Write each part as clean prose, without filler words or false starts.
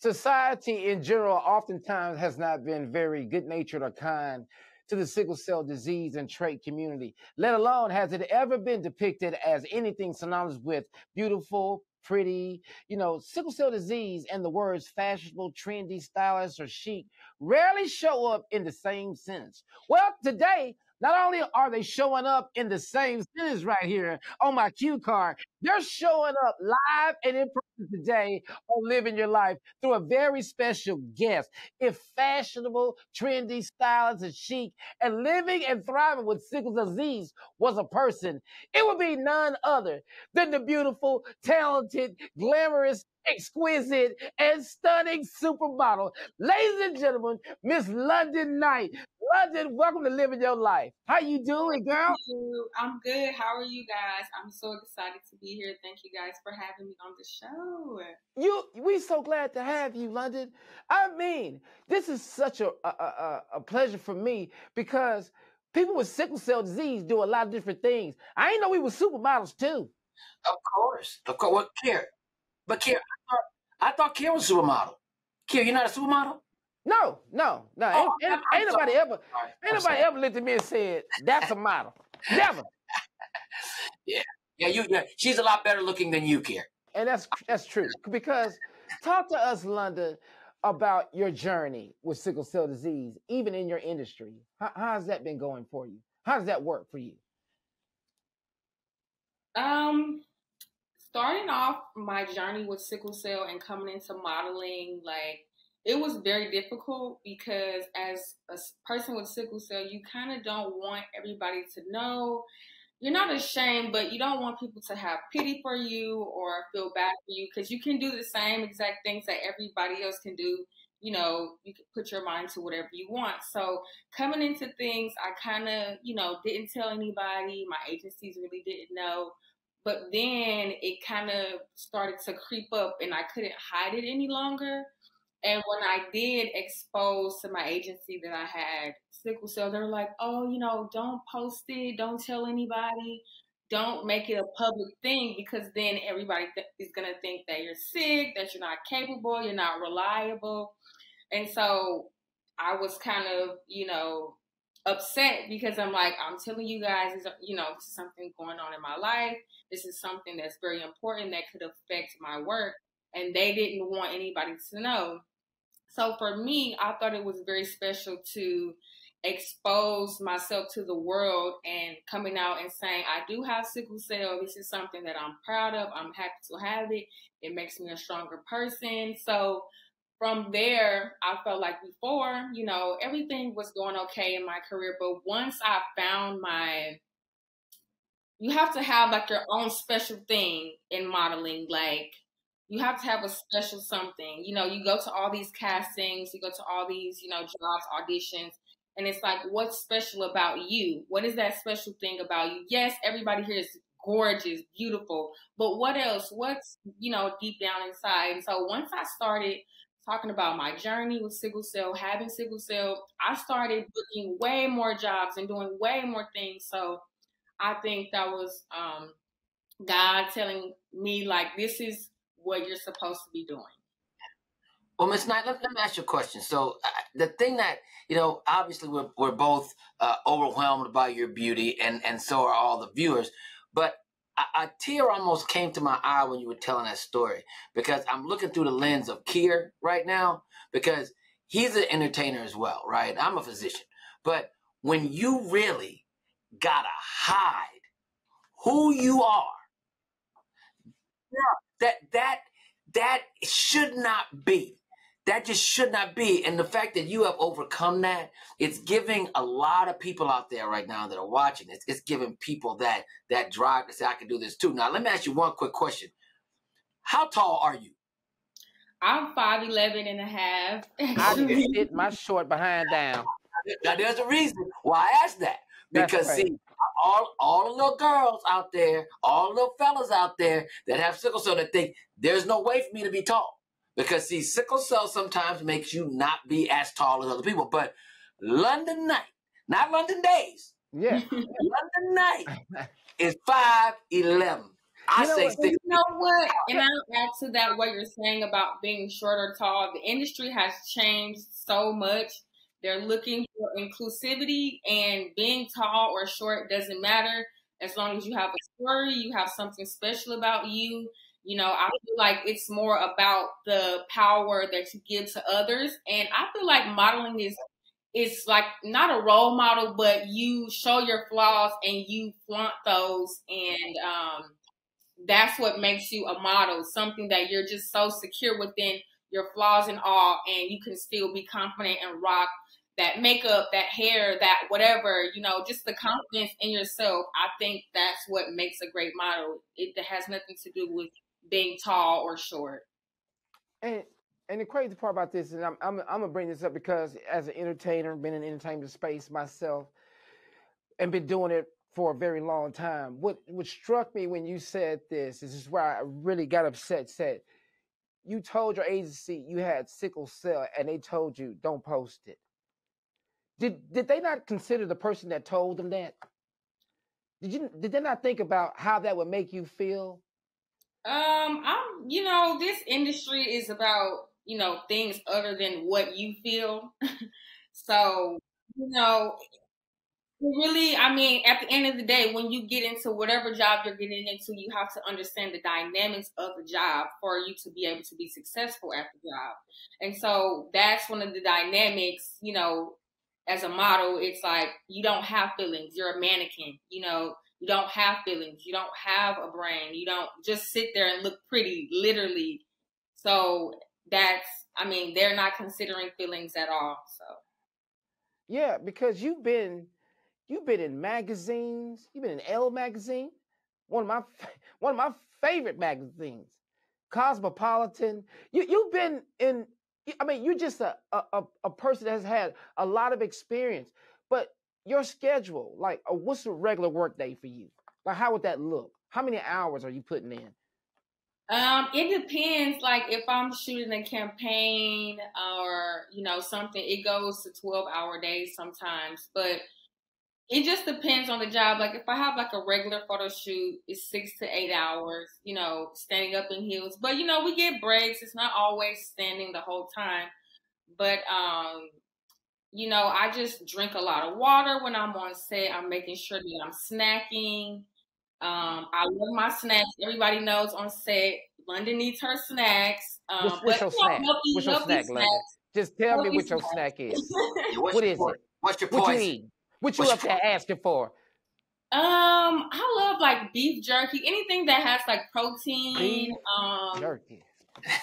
Society in general oftentimes has not been very good-natured or kind to the sickle cell disease and trait community, let alone has it ever been depicted as anything synonymous with beautiful, pretty. Sickle cell disease and the words fashionable, trendy, stylish, or chic rarely show up in the same sentence. Well, today, not only are they showing up in the same sentence right here on my cue card, they're showing up live and in person today on Living Your Life through a very special guest. If fashionable, trendy, stylish, and chic, and living and thriving with sickle cell disease was a person, it would be none other than the beautiful, talented, glamorous, exquisite, and stunning supermodel. Ladies and gentlemen, Miss London Knight. London, welcome to Living Your Life. How you doing, girl? Thank you. I'm good. How are you guys? I'm so excited to be here. Thank you guys for having me on the show. We so glad to have you, London. I mean, this is such a pleasure for me because people with sickle cell disease do a lot of different things. I didn't know we were supermodels too. Of course. What, Kier? But Kier, I thought Kier was a supermodel. Kier, you're not a supermodel? No. Ain't nobody ever looked at me and said, that's a model. Never. Yeah. She's a lot better looking than you, Kier. And that's true. Because talk to us, London, about your journey with sickle cell disease, even in your industry. How has that been going for you? How does that work for you? Starting off my journey with sickle cell and coming into modeling, it was very difficult because as a person with sickle cell, you kind of don't want everybody to know. You're not ashamed, but you don't want people to have pity for you or feel bad for you because you can do the same exact things that everybody else can do. You can put your mind to whatever you want. So coming into things, I kind of, didn't tell anybody. My agencies really didn't know. But then it kind of started to creep up and I couldn't hide it any longer. And when I did expose to my agency that I had sickle cell, they were like, oh, don't post it. Don't tell anybody. Don't make it a public thing because then everybody is going to think that you're sick, that you're not capable, you're not reliable. And so I was kind of, upset because I'm like, I'm telling you guys, this is something going on in my life. This is something that's very important that could affect my work. And they didn't want anybody to know. So for me, I thought it was very special to expose myself to the world and coming out and saying, I do have sickle cell. This is something that I'm proud of. I'm happy to have it. It makes me a stronger person. So from there, I felt like before, everything was going okay in my career. But once I found you have to have your own special thing in modeling. You have to have a special something. You go to all these castings, you go to all these, jobs, auditions, and it's like, what's special about you? What is that special thing about you? Yes, everybody here is gorgeous, beautiful, but what else? What's, deep down inside? And so once I started talking about my journey with sickle cell, having sickle cell, I started booking way more jobs and doing way more things. So I think that was God telling me, this is what you're supposed to be doing. Well, Ms. Knight, let me ask you a question. So the thing that, obviously we're both overwhelmed by your beauty and so are all the viewers, but a tear almost came to my eye when you were telling that story because I'm looking through the lens of Kier right now because he's an entertainer as well, right? I'm a physician. But when you really gotta hide who you are, that should not be. That just should not be. And the fact that you have overcome that, it's giving a lot of people out there right now that are watching this, it's giving people that drive to say, I can do this too. Now, let me ask you one quick question. How tall are you? I'm 5'11" and a half. I can sit my short behind down. Now, there's a reason why I asked that. Because, see, all the little girls out there, all the little fellas out there that have sickle cell that think there's no way for me to be tall. Because, see, sickle cell sometimes makes you not be as tall as other people. But London Knight, not London Days. Yeah. London Knight is 5'11". I You know say what? stick. You know what? And I'll add to that what you're saying about being short or tall. The industry has changed so much. They're looking for inclusivity, and being tall or short doesn't matter as long as you have a story, you have something special about you. You know, I feel like it's more about the power that you give to others. And I feel like modeling is it's like not a role model, but you show your flaws and you flaunt those, and that's what makes you a model. Something that you're just so secure within your flaws and all, and you can still be confident and rock that makeup, that hair, that whatever, you know, just the confidence in yourself. I think that's what makes a great model. It has nothing to do with being tall or short. And and the crazy part about this, and I'm gonna bring this up because as an entertainer, been in the entertainment space myself, and been doing it for a very long time. What struck me when you said this is where I really got upset. Said you told your agency you had sickle cell, and they told you don't post it. Did they not consider the person that told them that? Did they not think about how that would make you feel? You know, this industry is about, you know, things other than what you feel. So, you know, really, I mean, at the end of the day, when you get into whatever job you're getting into, you have to understand the dynamics of the job for you to be able to be successful at the job. And so that's one of the dynamics, you know, as a model, it's like you don't have feelings. You're a mannequin, you know, you don't have feelings. You don't have a brain. You don't just sit there and look pretty, literally. So that's, I mean, they're not considering feelings at all. So. Yeah, because you've been in magazines. You've been in Elle magazine, one of my one of my favorite magazines, Cosmopolitan. You've been in. I mean, you're just a person that has had a lot of experience. But your schedule, like, what's a regular work day for you? Like, how would that look? How many hours are you putting in? It depends. Like if I'm shooting a campaign or, you know, something, it goes to 12-hour days sometimes, but it just depends on the job. Like if I have like a regular photo shoot, it's 6 to 8 hours, you know, standing up in heels. But you know, we get breaks. It's not always standing the whole time. But you know, I just drink a lot of water when I'm on set. I'm making sure that I'm snacking. I love my snacks. Everybody knows on set, London needs her snacks. What's But your you know, snack? What's your healthy snack, London? snacks. Just tell me Healthy what your snacks. snack is. What's What your is it? what's your What you poison? eat? What you What's up there asking for? I love like beef jerky, anything that has like protein. Beef jerky.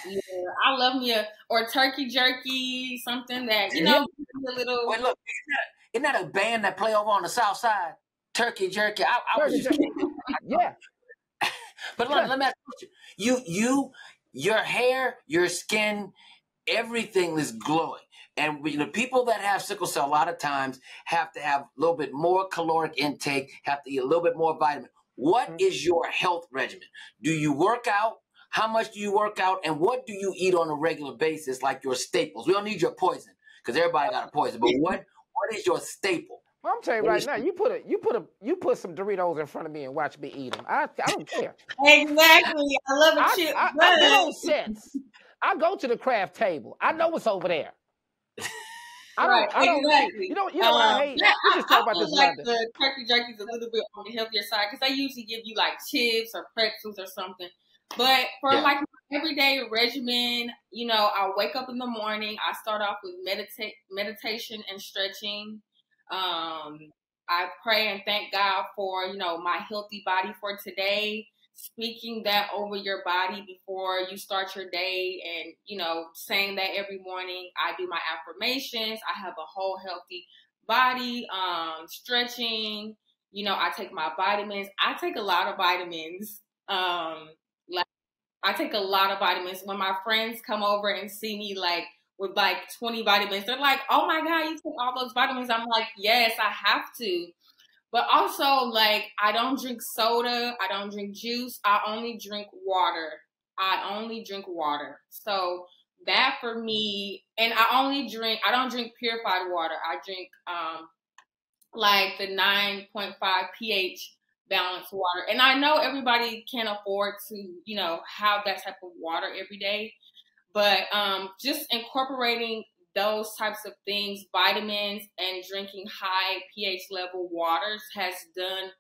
Yeah, I love me or turkey jerky, something that you know a little. Wait, look, isn't that a band that play over on the South Side? Turkey Jerky. I was just kidding. Yeah. But let me ask you a question. Your hair, your skin, everything is glowing. And you know, people that have sickle cell a lot of times have to have a little bit more caloric intake, have to eat a little bit more vitamin. What is your health regimen? Do you work out? How much do you work out? And what do you eat on a regular basis, like your staples? We don't need your poison because everybody got a poison. But what is your staple? Well, I'm telling you right now, you put some Doritos in front of me and watch me eat them. I don't care. Exactly. I love a chip. I've been on sets. I go to the craft table. I know what's over there. Exactly. You know what I hate? Yeah, We just talk about feel this like London. the turkey jerky is a little bit on the healthier side because they usually give you like chips or pretzels or something. But for like my everyday regimen, you know, I wake up in the morning. I start off with meditation and stretching. I pray and thank God for, you know, my healthy body for today. Speaking that over your body before you start your day and, you know, saying that every morning. I do my affirmations. I have a whole healthy body, stretching, you know, I take my vitamins. I take a lot of vitamins. Like I take a lot of vitamins. When my friends come over and see me like with like 20 vitamins, they're like, "Oh my God, you took all those vitamins." I'm like, "Yes, I have to." But also, like, I don't drink soda. I don't drink juice. I only drink water. So that for me, and I don't drink purified water. I drink like the 9.5 pH balanced water. And I know everybody can't afford to, you know, have that type of water every day, but just incorporating those types of things, vitamins, and drinking high pH level waters has done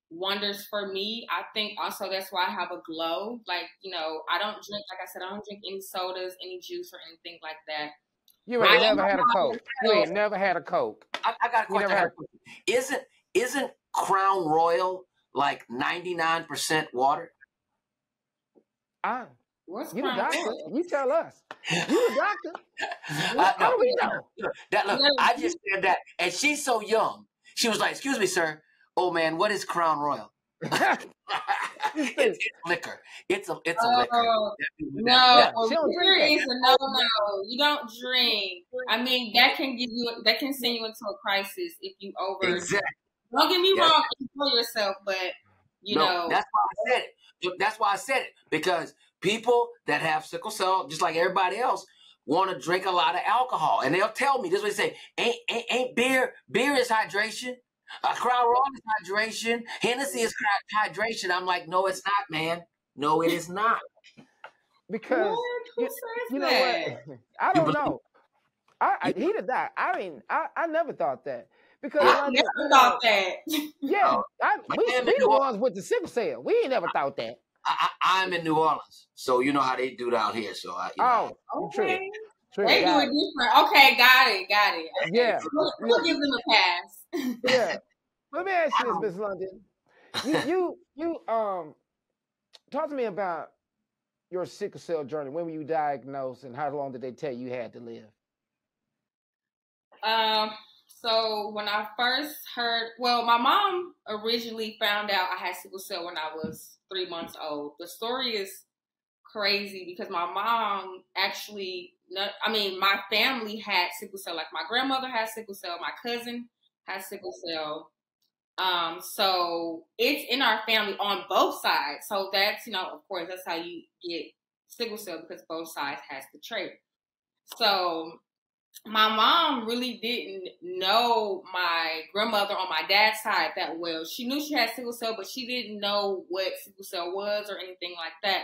wonders for me. I think also that's why I have a glow. Like, you know, I don't drink, like I said, I don't drink any sodas, any juice, or anything like that. You ain't never had a Coke. You ain't never had a Coke. I got a question. Isn't Crown Royal like 99% water? What's you the Crown doctor? Royal? You tell us. You the doctor. How do we know? Look, I just said that, and she's so young. She was like, "Excuse me, sir. Oh man, what is Crown Royal?" it's liquor. It's a liquor. No, liquor is a no. You don't drink. I mean, that can send you into a crisis if you over. Exactly. Don't get me wrong, enjoy yourself, but you know. That's why I said it. That's why I said it, because people that have sickle cell, just like everybody else, want to drink a lot of alcohol, and they'll tell me this. Is what they say: ain't beer? Beer is hydration. Crown Royal is hydration. Hennessy is hydration. I'm like, no, it's not, man. No, it is not. Because you know what? I don't know. He did that. I mean, I never thought that. Because I never thought that. Yeah, we the ones with the sickle cell. We ain't never thought that. I'm in New Orleans, so you know how they do down here. So okay. They do it different. Okay, got it. Yeah. We'll give them a pass. Yeah. Let me ask you this, Miss London. You talk to me about your sickle cell journey. When were you diagnosed, and how long did they tell you had to live? So when I first heard, my mom originally found out I had sickle cell when I was 3 months old. The story is crazy because my mom actually, my family had sickle cell. Like my grandmother had sickle cell, my cousin has sickle cell. So it's in our family on both sides. So that's, of course, that's how you get sickle cell, because both sides has the trait. So my mom really didn't know my grandmother on my dad's side that well. She knew she had sickle cell, but she didn't know what sickle cell was or anything like that.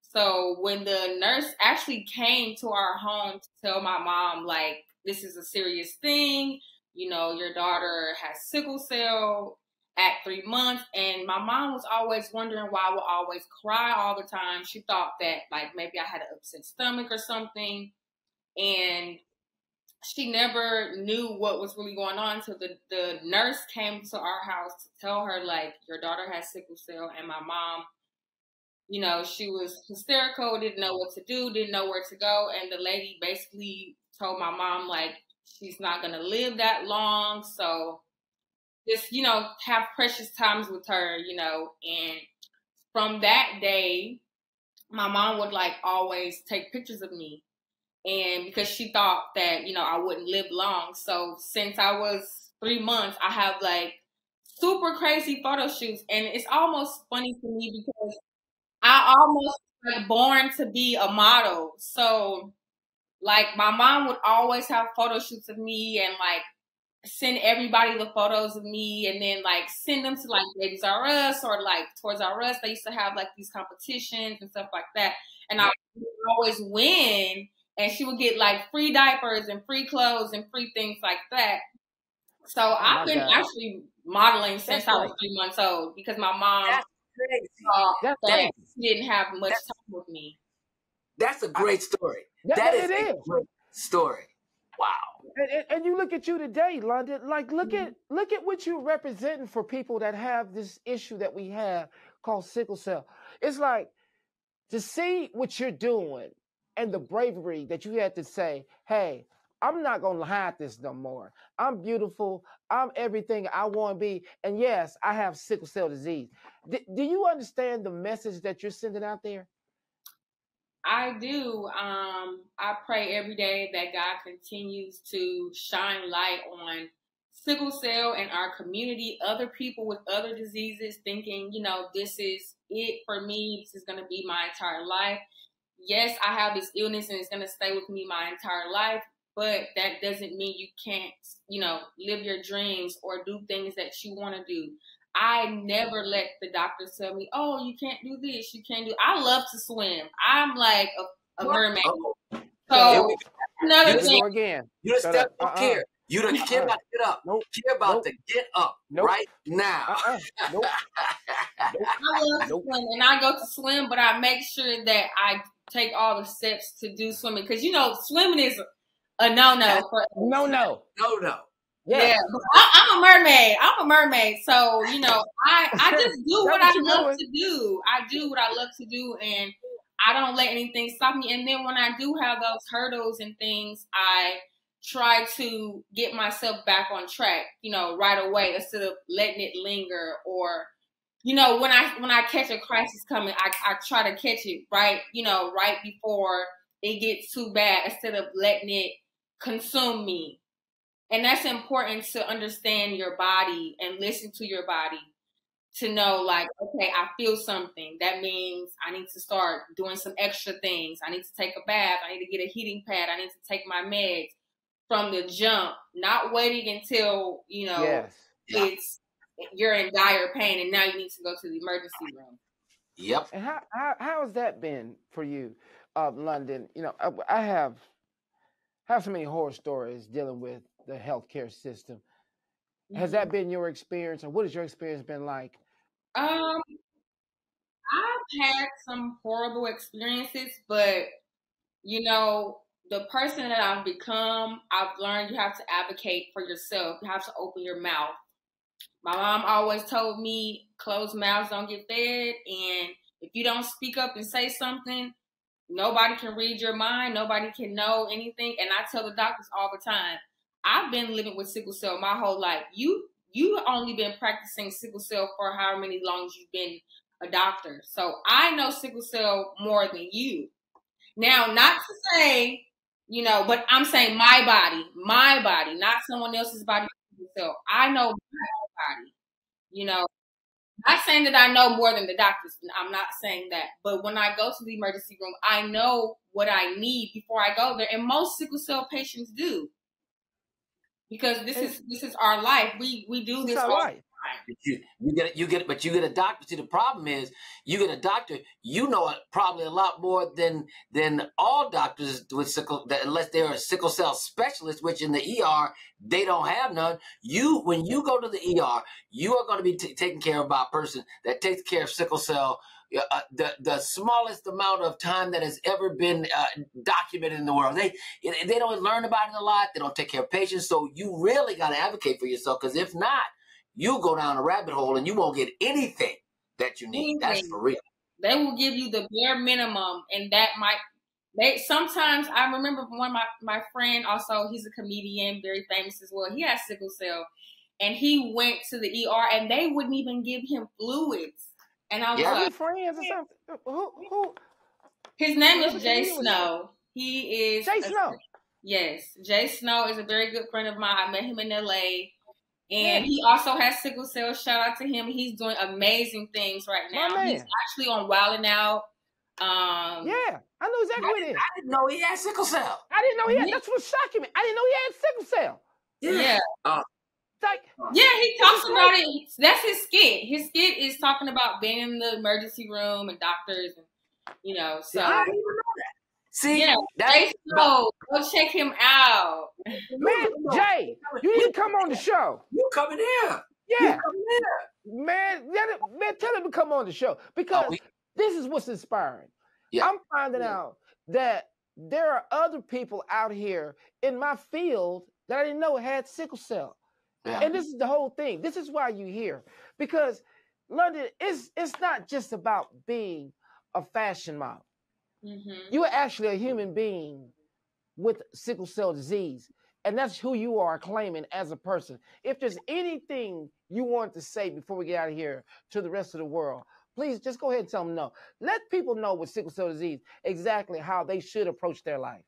So when the nurse actually came to our home to tell my mom, like, this is a serious thing, your daughter has sickle cell at 3 months. And my mom was always wondering why I would always cry all the time. She thought that, like, maybe I had an upset stomach or something. And she never knew what was really going on until the nurse came to our house to tell her, like, your daughter has sickle cell. And my mom, she was hysterical, didn't know what to do, didn't know where to go. And the lady basically told my mom, like, she's not going to live that long. So just, have precious times with her, And from that day, my mom would, like, always take pictures of me. And because she thought that, I wouldn't live long. So since I was 3 months, I have, like, super crazy photo shoots. And it's almost funny to me because I almost like born to be a model. So, like, my mom would always have photo shoots of me and, like, send everybody the photos of me and then, like, send them to, like, Babies R Us or, like, Toys R Us. They used to have, like, these competitions and stuff like that. And I would always win. And she would get, like, free diapers and free clothes and free things like that. So I've been actually modeling since I was 3 months old because my mom that she didn't have much time with me. That's a great story. That is a great story. Wow. And you look at you today, London. Like, look at what you're representing for people that have this issue that we have called sickle cell. It's like to see what you're doing and the bravery that you had to say, hey, I'm not going to hide this no more. I'm beautiful. I'm everything I want to be. And yes, I have sickle cell disease. Do you understand the message that you're sending out there? I do. I pray every day that God continues to shine light on sickle cell and our community, other people with other diseases thinking, this is it for me. This is going to be my entire life. Yes, I have this illness and it's going to stay with me my entire life, but that doesn't mean you can't, live your dreams or do things that you want to do. I never let the doctors tell me, "Oh, you can't do this, you can't do." I love to swim. I'm like a mermaid. So another thing. Again. You done step up here. You done Kier about to get up. Nope. Kier about to get up right now. Nope. I love to swim, and I go to swim, but I make sure that I take all the steps to do swimming, because you know swimming is a no-no for no. Yeah, but I'm a mermaid. I'm a mermaid, so you know I just do what I love to do. I do what I love to do, and I don't let anything stop me. And then when I do have those hurdles and things, I try to get myself back on track, you know, right away, instead of letting it linger. Or, you know, when I catch a crisis coming, I try to catch it right before it gets too bad, instead of letting it consume me. And that's important, to understand your body and listen to your body, to know, like, okay, I feel something. That means I need to start doing some extra things. I need to take a bath. I need to get a heating pad. I need to take my meds from the jump, not waiting until, you know, you're in dire pain and now you need to go to the emergency room. Yep. And how has that been for you, London? You know, I have so many horror stories dealing with the healthcare system. Has that been your experience, or what has your experience been like? I've had some horrible experiences, but you know, the person that I've become, I've learned you have to advocate for yourself. You have to open your mouth. My mom always told me, closed mouths don't get fed, and if you don't speak up and say something, nobody can read your mind. Nobody can know anything. And I tell the doctors all the time, I've been living with sickle cell my whole life. You only been practicing sickle cell for however many long you've been a doctor. So I know sickle cell more than you. Now, not to say, you know, but I'm saying my body, not someone else's body. So I know my body, you know. Not saying that I know more than the doctors. I'm not saying that. But when I go to the emergency room, I know what I need before I go there. And most sickle cell patients do. Because this is our life. We do this all the time. You get a doctor. See, the problem is, you get a doctor, you know probably a lot more than all doctors with sickle, unless they're a sickle cell specialist, which in the ER they don't have none. When you go to the ER, you are going to be taking care of by a person that takes care of sickle cell. The smallest amount of time that has ever been documented in the world. They don't learn about it a lot. They don't take care of patients. So you really got to advocate for yourself, because if not, you go down a rabbit hole and you won't get anything that you need. That's for real. They will give you the bare minimum, and that sometimes I remember one of my friend, also, he's a comedian, very famous as well. He has sickle cell, and he went to the ER and they wouldn't even give him fluids. And I was like, friends or something? Who? His name is Jay Snow. He is Jay Snow. Yes, Jay Snow is a very good friend of mine. I met him in LA. And he also has sickle cell. Shout out to him. He's doing amazing things right now. He's actually on Wildin' Out. I know exactly what it is. I didn't know he had sickle cell. I didn't know he had. That's what's shocking me. I didn't know he had sickle cell. He talks about it. That's his skit. His skit is talking about being in the emergency room and doctors, and you know. So I didn't even know that. See, go check him out. Man, Jay, you need to come on the show. You coming here? Yeah, you coming here. Man, tell him to come on the show, because this is what's inspiring. Yeah. I'm finding out that there are other people out here in my field that I didn't know had sickle cell. Yeah. And this is the whole thing. This is why you're here, because London, it's not just about being a fashion model. Mm-hmm. You are actually a human being with sickle cell disease, and that's who you are claiming as a person. If there's anything you want to say before we get out of here to the rest of the world, please just go ahead and tell them no. Let people know with sickle cell disease exactly how they should approach their life.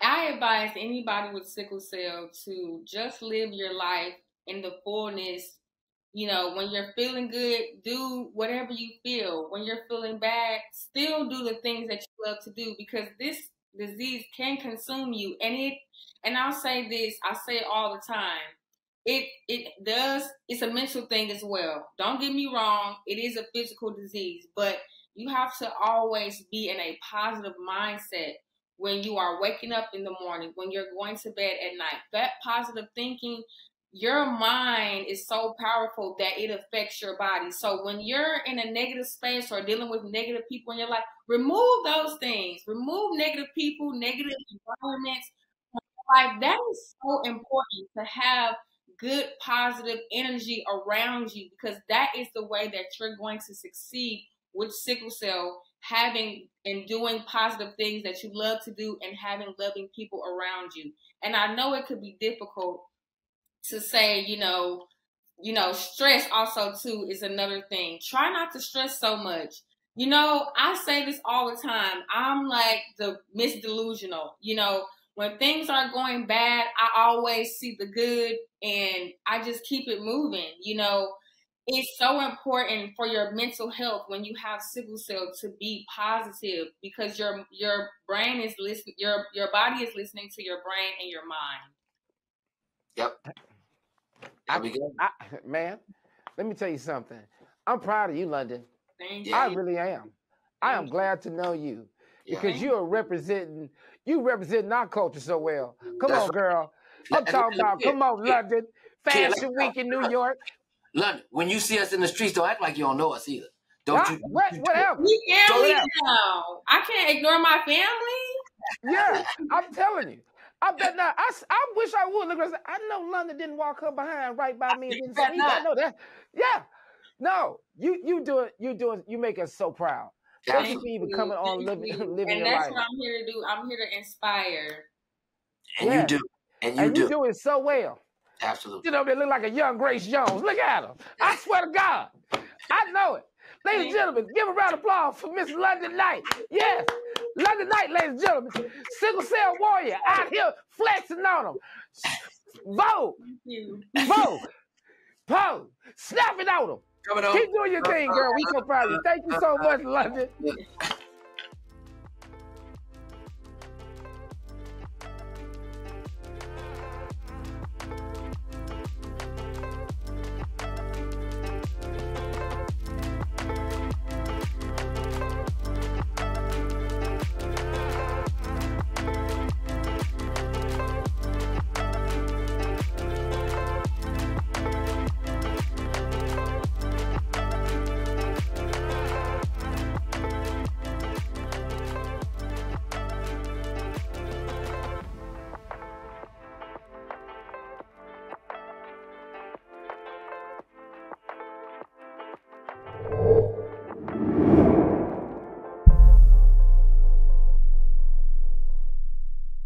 I advise anybody with sickle cell to just live your life in the fullness. You know, when you're feeling good, do whatever you feel. When you're feeling bad, still do the things that you love to do, because this disease can consume you. And I'll say this, I say it all the time. it's a mental thing as well. Don't get me wrong, it is a physical disease, but you have to always be in a positive mindset when you are waking up in the morning, when you're going to bed at night. That positive thinking, your mind is so powerful that it affects your body. So when you're in a negative space or dealing with negative people in your life, remove those things. Remove negative people, negative environments. Like, that is so important to have good, positive energy around you, because that is the way that you're going to succeed with sickle cell, having and doing positive things that you love to do and having loving people around you. And I know it could be difficult to say, stress also too is another thing. Try not to stress so much. I say this all the time. I'm like the Miss Delusional. When things are going bad, I always see the good and I just keep it moving. It's so important for your mental health when you have sickle cell to be positive, because your brain is listening, your body is listening to your brain and your mind. Yep. Man, let me tell you something. I'm proud of you, London. Thank you. I really am. I am glad to know you, because you are representing our culture so well. Come on, girl. I'm talking about, come on, London. Fashion Week in New York. London, when you see us in the streets, don't act like you don't know us either. Whatever. We family now. I can't ignore my family. Yeah, I'm telling you. I bet not. I wish I would. Look, I know London didn't walk her behind right by me and didn't say, I know that. Yeah. No, you make us so proud. Thank you for even coming on living your life. And that's what I'm here to do. I'm here to inspire. And you do. And you do it so well. Absolutely. They look like a young Grace Jones. Look at her. I swear to God. I know it. Ladies and gentlemen, give a round of applause for Miss London Knight. Yes. London Knight, ladies and gentlemen. Sickle Cell Warrior out here flexing on them. Vote. Vote. Pose. Snap it on them. Keep doing your thing, girl. We so proud of you. Thank you so much, London.